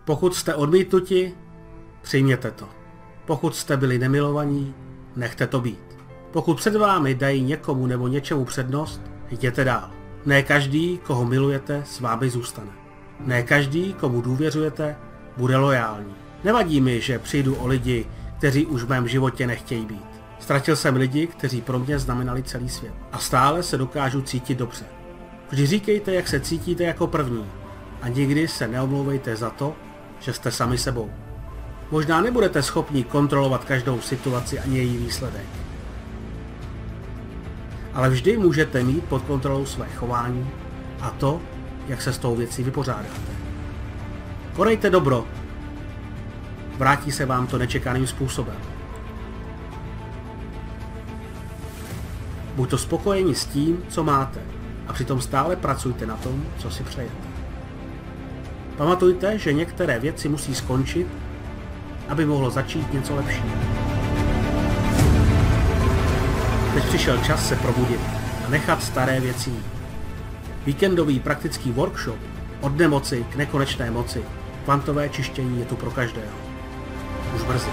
Pokud jste odmítnuti, přijměte to. Pokud jste byli nemilovaní, nechte to být. Pokud před vámi dají někomu nebo něčemu přednost, jděte dál. Ne každý, koho milujete, s vámi zůstane. Ne každý, komu důvěřujete, bude lojální. Nevadí mi, že přijdu o lidi, kteří už v mém životě nechtějí být. Ztratil jsem lidi, kteří pro mě znamenali celý svět. A stále se dokážu cítit dobře. Vždy říkejte, jak se cítíte jako první. A nikdy se neomlouvejte za to, že jste sami sebou. Možná nebudete schopni kontrolovat každou situaci ani její výsledek. Ale vždy můžete mít pod kontrolou své chování a to, jak se s tou věcí vypořádáte. Konejte dobro. Vrátí se vám to nečekaným způsobem. Buďte spokojeni s tím, co máte, a přitom stále pracujte na tom, co si přejete. Pamatujte, že některé věci musí skončit, aby mohlo začít něco lepšího. Teď přišel čas se probudit a nechat staré věci jít. Víkendový praktický workshop od nemoci k nekonečné moci. Kvantové čištění je tu pro každého. Už brzy.